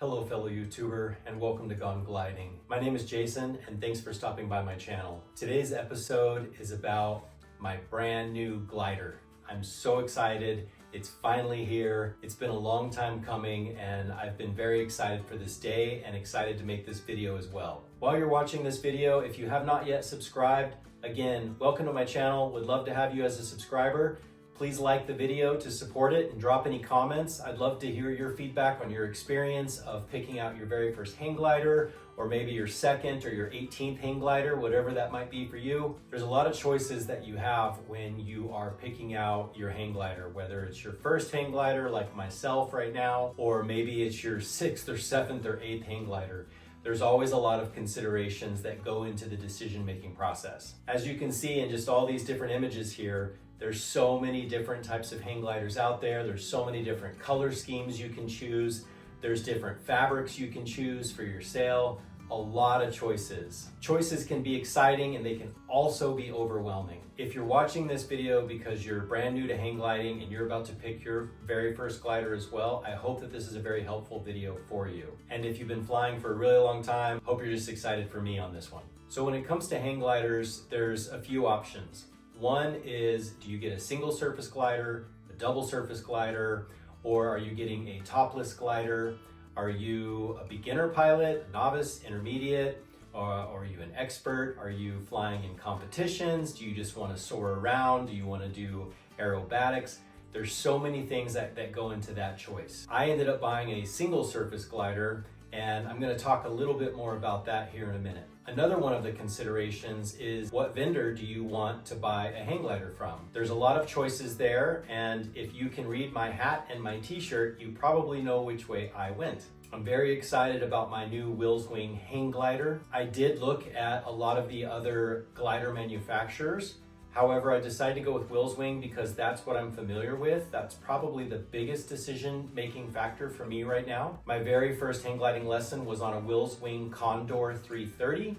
Hello fellow YouTuber and welcome to Gone Gliding. My name is Jason and thanks for stopping by my channel. Today's episode is about my brand new glider. I'm so excited. It's finally here. It's been a long time coming and I've been very excited for this day and excited to make this video as well. While you're watching this video, if you have not yet subscribed, again, welcome to my channel. Would love to have you as a subscriber. Please like the video to support it and drop any comments. I'd love to hear your feedback on your experience of picking out your very first hang glider, or maybe your second or your 18th hang glider, whatever that might be for you. There's a lot of choices that you have when you are picking out your hang glider, whether it's your first hang glider like myself right now, or maybe it's your 6th or 7th or 8th hang glider. There's always a lot of considerations that go into the decision-making process. As you can see in just all these different images here, there's so many different types of hang gliders out there. There's so many different color schemes you can choose. There's different fabrics you can choose for your sail. A lot of choices. Choices can be exciting and they can also be overwhelming. If you're watching this video because you're brand new to hang gliding and you're about to pick your very first glider as well, I hope that this is a very helpful video for you. And if you've been flying for a really long time, hope you're just excited for me on this one. So when it comes to hang gliders, there's a few options. One is, do you get a single surface glider, a double surface glider, or are you getting a topless glider? Are you a beginner pilot, a novice, intermediate, or are you an expert? Are you flying in competitions? Do you just want to soar around? Do you want to do aerobatics? There's so many things that go into that choice. I ended up buying a single surface glider, and I'm going to talk a little bit more about that here in a minute. Another one of the considerations is, what vendor do you want to buy a hang glider from? There's a lot of choices there, and if you can read my hat and my t-shirt, you probably know which way I went. I'm very excited about my new Wing hang glider. I did look at a lot of the other glider manufacturers. However, I decided to go with Wing because that's what I'm familiar with. That's probably the biggest decision-making factor for me right now. My very first hang gliding lesson was on a Wing Condor 330,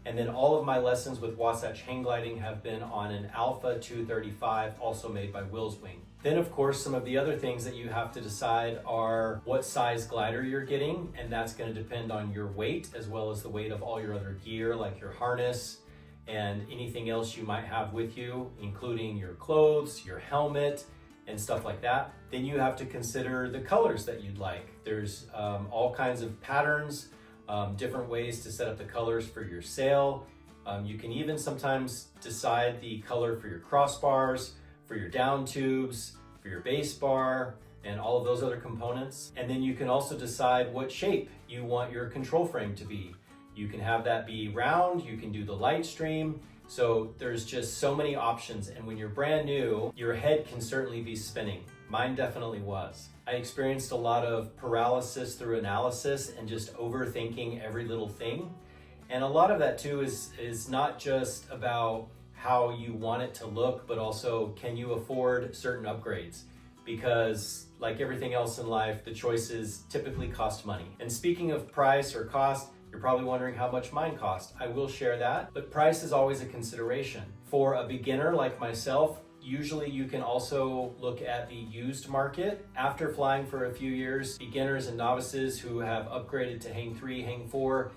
and then all of my lessons with Wasatch Hang Gliding have been on an Alpha 235, also made by Wing. Then, of course, some of the other things that you have to decide are what size glider you're getting, and that's going to depend on your weight as well as the weight of all your other gear, like your harness, and anything else you might have with you, including your clothes, your helmet, and stuff like that. Then you have to consider the colors that you'd like. There's all kinds of patterns, different ways to set up the colors for your sail. You can even sometimes decide the color for your crossbars, for your down tubes, for your base bar, and all of those other components. And then you can also decide what shape you want your control frame to be. You can have that be round, you can do the Litestream. So there's just so many options. And when you're brand new, your head can certainly be spinning. Mine definitely was. I experienced a lot of paralysis through analysis and just overthinking every little thing. And a lot of that too is not just about how you want it to look, but also can you afford certain upgrades? Because like everything else in life, the choices typically cost money. And speaking of price or cost, you're probably wondering how much mine cost. I will share that, but price is always a consideration. For a beginner like myself, usually you can also look at the used market. After flying for a few years, beginners and novices who have upgraded to Hang 3, Hang 4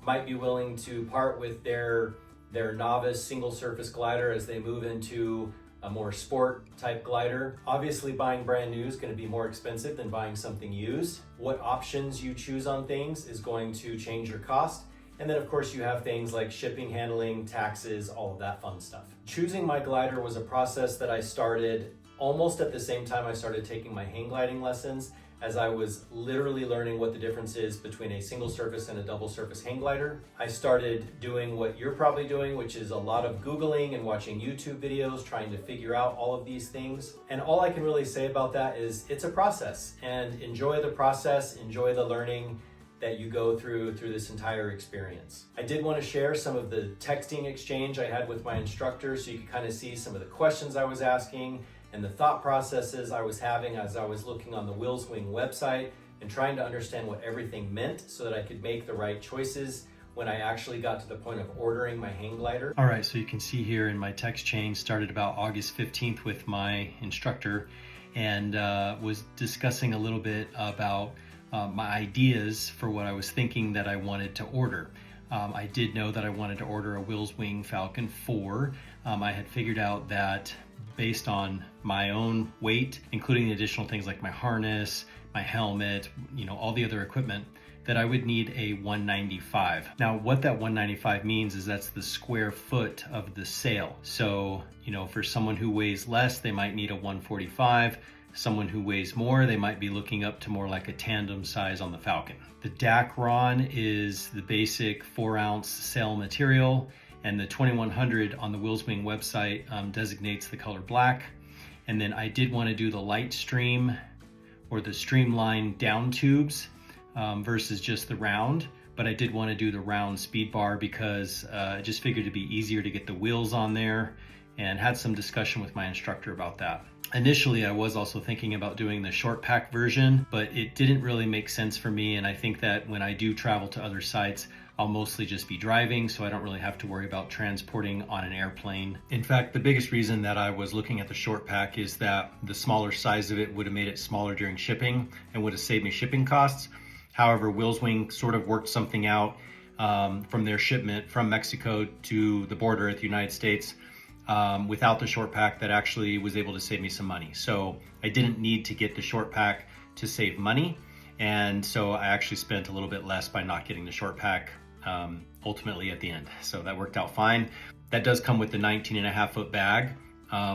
might be willing to part with their novice single surface glider as they move into a more sport type glider. Obviously, buying brand new is going to be more expensive than buying something used. What options you choose on things is going to change your cost. And then of course you have things like shipping, handling, taxes, all of that fun stuff. Choosing my glider was a process that I started almost at the same time I started taking my hang gliding lessons, as I was literally learning what the difference is between a single surface and a double surface hang glider. I started doing what you're probably doing, which is a lot of Googling and watching YouTube videos, trying to figure out all of these things. And all I can really say about that is it's a process, and enjoy the process, enjoy the learning that you go through this entire experience. I did want to share some of the texting exchange I had with my instructor so you can kind of see some of the questions I was asking and the thought processes I was having as I was looking on the Wing website and trying to understand what everything meant so that I could make the right choices when I actually got to the point of ordering my hang glider. All right, so you can see here in my text chain, started about August 15th with my instructor and was discussing a little bit about my ideas for what I was thinking that I wanted to order. I did know that I wanted to order a Wing Falcon 4. I had figured out that based on my own weight, including the additional things like my harness, my helmet, all the other equipment, that I would need a 195. Now, what that 195 means is that's the square foot of the sail. So, for someone who weighs less, they might need a 145. Someone who weighs more, they might be looking up to more like a tandem size on the Falcon. The Dacron is the basic 4-ounce sail material, and the 2100 on the Wing website designates the color black. And then I did want to do the Litestream or the Streamline Downtubes versus just the round, but I did want to do the round Speedbar because I just figured it'd be easier to get the wheels on there, and had some discussion with my instructor about that. Initially, I was also thinking about doing the short pack version, but it didn't really make sense for me, and I think that when I do travel to other sites, I'll mostly just be driving, so I don't really have to worry about transporting on an airplane. In fact, the biggest reason that I was looking at the short pack is that the smaller size of it would have made it smaller during shipping and would have saved me shipping costs. However, Wing sort of worked something out from their shipment from Mexico to the border at the United States without the short pack that actually was able to save me some money. So I didn't need to get the short pack to save money. And so I actually spent a little bit less by not getting the short pack ultimately at the end. So that worked out fine. That does come with the 19.5 foot bag.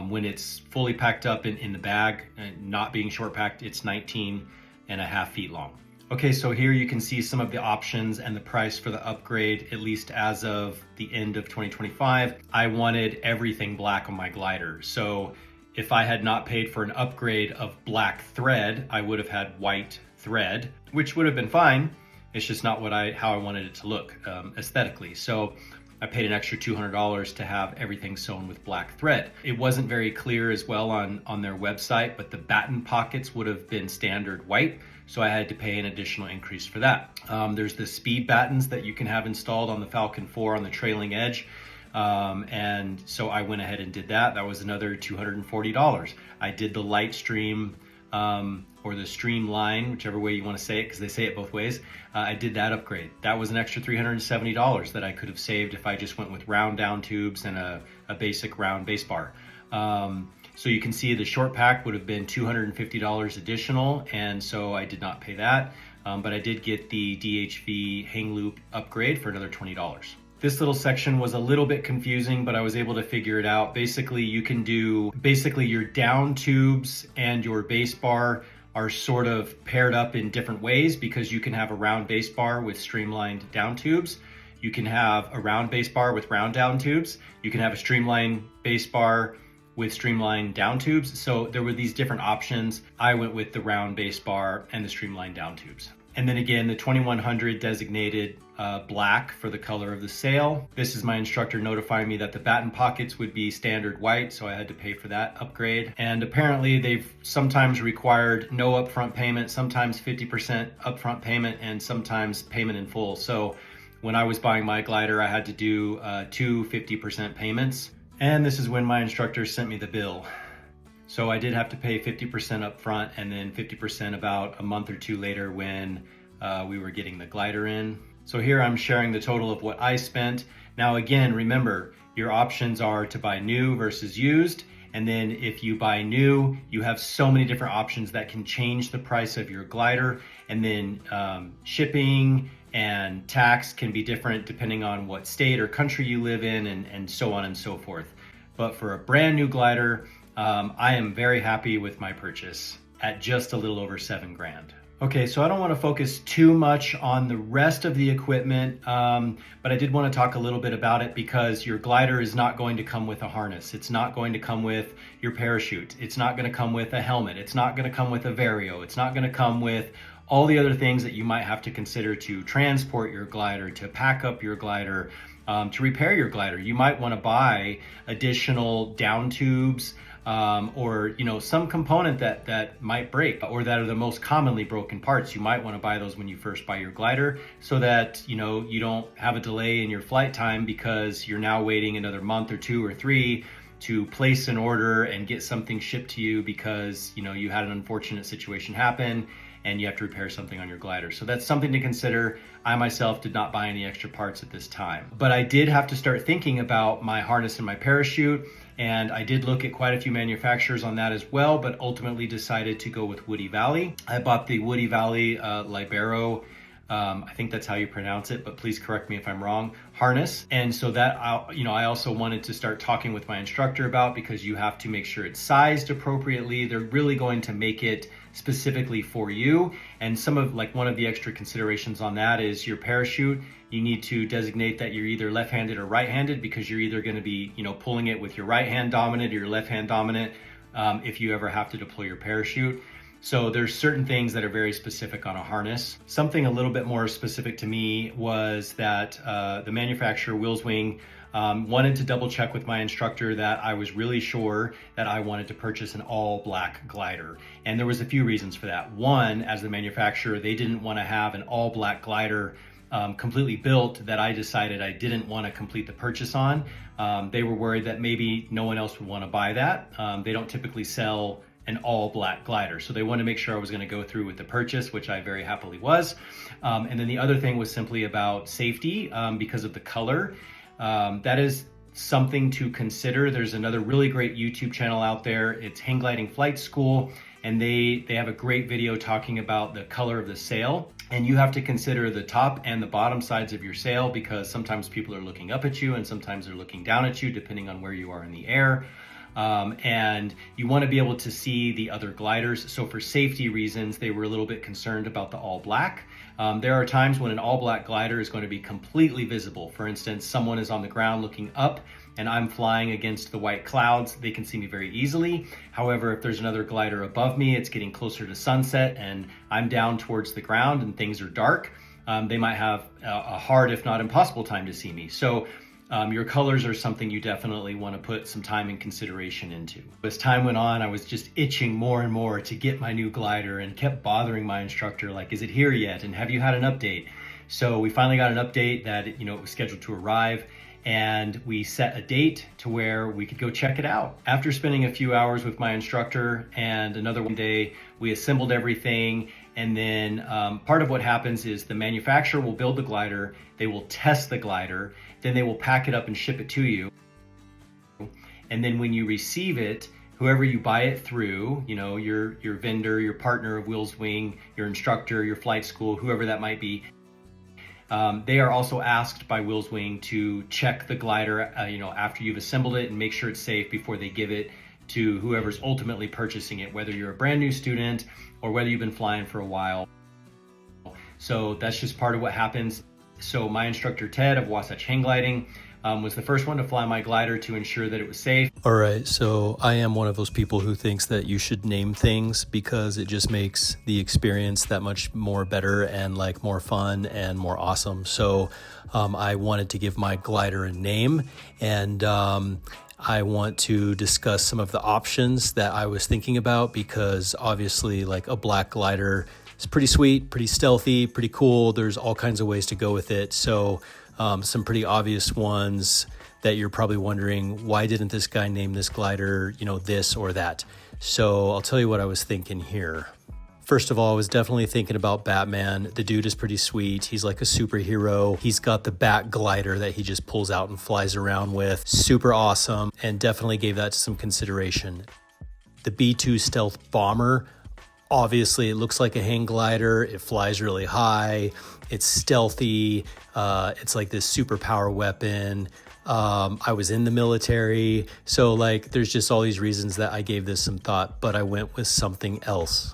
When it's fully packed up in the bag and not being short packed, it's 19.5 feet long. Okay, so here you can see some of the options and the price for the upgrade, at least as of the end of 2025. I wanted everything black on my glider. So if I had not paid for an upgrade of black thread, I would have had white thread, which would have been fine. It's just not how I wanted it to look aesthetically. So I paid an extra $200 to have everything sewn with black thread. It wasn't very clear as well on their website, but the batten pockets would have been standard white. So I had to pay an additional increase for that. There's the speed battens that you can have installed on the Falcon 4 on the trailing edge. And so I went ahead and did that. That was another $240. I did the Litestream or the Streamline, whichever way you want to say it, because they say it both ways. I did that upgrade. That was an extra $370 that I could have saved if I just went with round down tubes and a basic round base bar. So you can see the short pack would have been $250 additional, and so I did not pay that, but I did get the DHV hang loop upgrade for another $20. This little section was a little bit confusing, but I was able to figure it out. Basically, you can do your down tubes and your base bar are sort of paired up in different ways, because you can have a round base bar with streamlined down tubes. You can have a round base bar with round down tubes. You can have a streamlined base bar with streamlined down tubes. So there were these different options. I went with the round base bar and the streamlined down tubes. And then again, the 2100 designated black for the color of the sail. This is my instructor notifying me that the batten pockets would be standard white, so I had to pay for that upgrade. And apparently they've sometimes required no upfront payment, sometimes 50% upfront payment, and sometimes payment in full. So when I was buying my glider, I had to do 2 50% payments. And this is when my instructor sent me the bill. So I did have to pay 50% up front and then 50% about a month or two later when we were getting the glider in. So here I'm sharing the total of what I spent. Now again, remember, your options are to buy new versus used. And then if you buy new, you have so many different options that can change the price of your glider. And then shipping and tax can be different depending on what state or country you live in, and so on and so forth. But for a brand new glider, I am very happy with my purchase at just a little over $7,000. Okay, so I don't want to focus too much on the rest of the equipment, but I did want to talk a little bit about it, because your glider is not going to come with a harness. It's not going to come with your parachute. It's not going to come with a helmet. It's not going to come with a Vario. It's not going to come with all the other things that you might have to consider to transport your glider, to pack up your glider, to repair your glider. You might want to buy additional down tubes, or some component that might break, or that are the most commonly broken parts. You might want to buy those when you first buy your glider, so that you don't have a delay in your flight time because you're now waiting another month or 2 or 3 to place an order and get something shipped to you because you had an unfortunate situation happen and you have to repair something on your glider. So that's something to consider. I myself did not buy any extra parts at this time, but I did have to start thinking about my harness and my parachute. And I did look at quite a few manufacturers on that as well, but ultimately decided to go with Woody Valley. I bought the Woody Valley Libero, I think that's how you pronounce it, but please correct me if I'm wrong, harness. And so that, I also wanted to start talking with my instructor about, because you have to make sure it's sized appropriately. They're really going to make it specifically for you. And one of the extra considerations on that is your parachute. You need to designate that you're either left-handed or right-handed, because you're either going to be, pulling it with your right hand dominant or your left hand dominant if you ever have to deploy your parachute. So there's certain things that are very specific on a harness. Something a little bit more specific to me was that the manufacturer, Wing, wanted to double check with my instructor that I was really sure that I wanted to purchase an all black glider. And there was a few reasons for that. One, as the manufacturer, they didn't want to have an all black glider completely built that I decided I didn't want to complete the purchase on. They were worried that maybe no one else would want to buy that. They don't typically sell an all black glider. So they wanted to make sure I was going to go through with the purchase, which I very happily was. And then the other thing was simply about safety because of the color. That is something to consider. There's another really great YouTube channel out there. It's Hang Gliding Flight School. And they have a great video talking about the color of the sail. And you have to consider the top and the bottom sides of your sail, because sometimes people are looking up at you and sometimes they're looking down at you, depending on where you are in the air. And you want to be able to see the other gliders. So for safety reasons, they were a little bit concerned about the all black. There are times when an all black glider is going to be completely visible. For instance, someone is on the ground looking up and I'm flying against the white clouds. They can see me very easily. However, if there's another glider above me, it's getting closer to sunset and I'm down towards the ground and things are dark, they might have a hard, if not impossible time to see me. So your colors are something you definitely want to put some time and consideration into. As time went on, I was just itching more and more to get my new glider and kept bothering my instructor, like, is it here yet? And have you had an update? So we finally got an update that, it was scheduled to arrive, and we set a date to where we could go check it out. After spending a few hours with my instructor and another one day, we assembled everything. And then part of what happens is the manufacturer will build the glider, they will test the glider, then they will pack it up and ship it to you. And then when you receive it, whoever you buy it through, your vendor, your partner of Wing, your instructor, your flight school, whoever that might be, they are also asked by Wing to check the glider, after you've assembled it and make sure it's safe before they give it to whoever's ultimately purchasing it, whether you're a brand new student or whether you've been flying for a while. So that's just part of what happens. So my instructor, Ted of Wasatch Hang Gliding, was the first one to fly my glider to ensure that it was safe. All right, so I am one of those people who thinks that you should name things because it just makes the experience that much more better and more fun and more awesome. So I wanted to give my glider a name, and I want to discuss some of the options that I was thinking about, because obviously a black glider is pretty sweet, pretty stealthy, pretty cool. There's all kinds of ways to go with it. So some pretty obvious ones that you're probably wondering, why didn't this guy name this glider, this or that? So I'll tell you what I was thinking here. First of all, I was definitely thinking about Batman. The dude is pretty sweet. He's like a superhero. He's got the bat glider that he just pulls out and flies around with. Super awesome, and definitely gave that some consideration. The B-2 Stealth Bomber, obviously it looks like a hang glider. It flies really high. It's stealthy. It's like this superpower weapon. I was in the military. So there's just all these reasons that I gave this some thought, but I went with something else.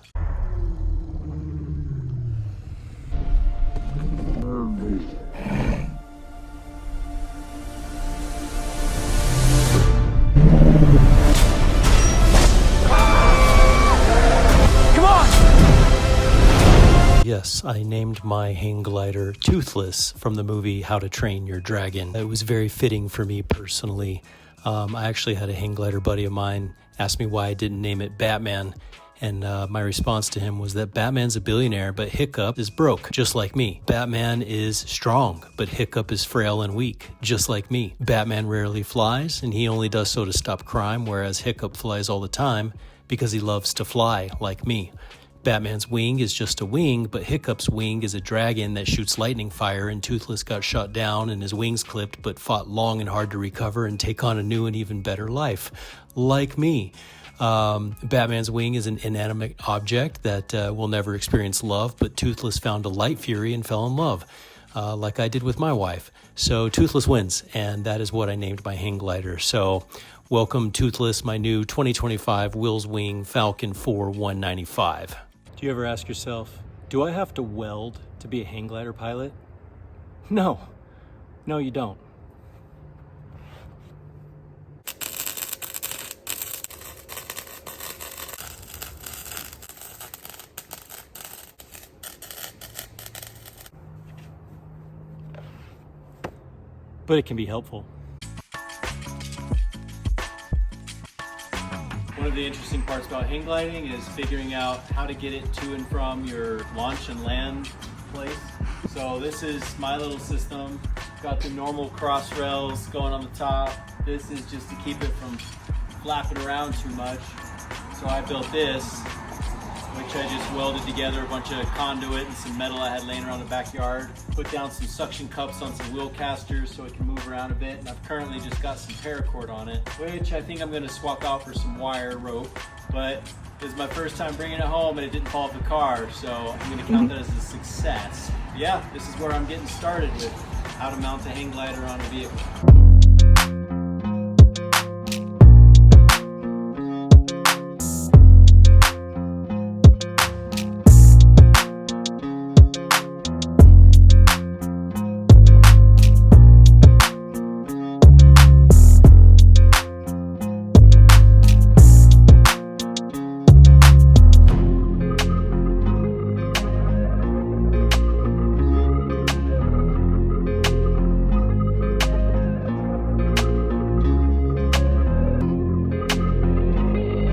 Yes, I named my hang glider Toothless from the movie How to Train Your Dragon. It was very fitting for me personally. I actually had a hang glider buddy of mine ask me why I didn't name it Batman. And my response to him was that Batman's a billionaire, but Hiccup is broke, just like me. Batman is strong, but Hiccup is frail and weak, just like me. Batman rarely flies, and he only does so to stop crime, whereas Hiccup flies all the time because he loves to fly, like me. Batman's wing is just a wing, but Hiccup's wing is a dragon that shoots lightning fire, and Toothless got shot down and his wings clipped, but fought long and hard to recover and take on a new and even better life, like me. Batman's wing is an inanimate object that will never experience love, but Toothless found a light fury and fell in love, like I did with my wife. So Toothless wins, and that is what I named my hang glider. So welcome, Toothless, my new 2025 Wing Falcon 4 195. Do you ever ask yourself, do I have to weld to be a hang glider pilot? No, you don't. But it can be helpful. One of the interesting parts about hang gliding is figuring out how to get it to and from your launch and land place. So this is my little system. Got the normal cross rails going on the top. This is just to keep it from flapping around too much. So I built this, which I just welded together a bunch of conduit and some metal I had laying around the backyard. Put down some suction cups on some wheel casters so it can move around a bit. And I've currently just got some paracord on it, which I think I'm gonna swap out for some wire rope. But this is my first time bringing it home and it didn't fall off the car. So I'm gonna count that as a success. Yeah, this is where I'm getting started with how to mount a hang glider on a vehicle.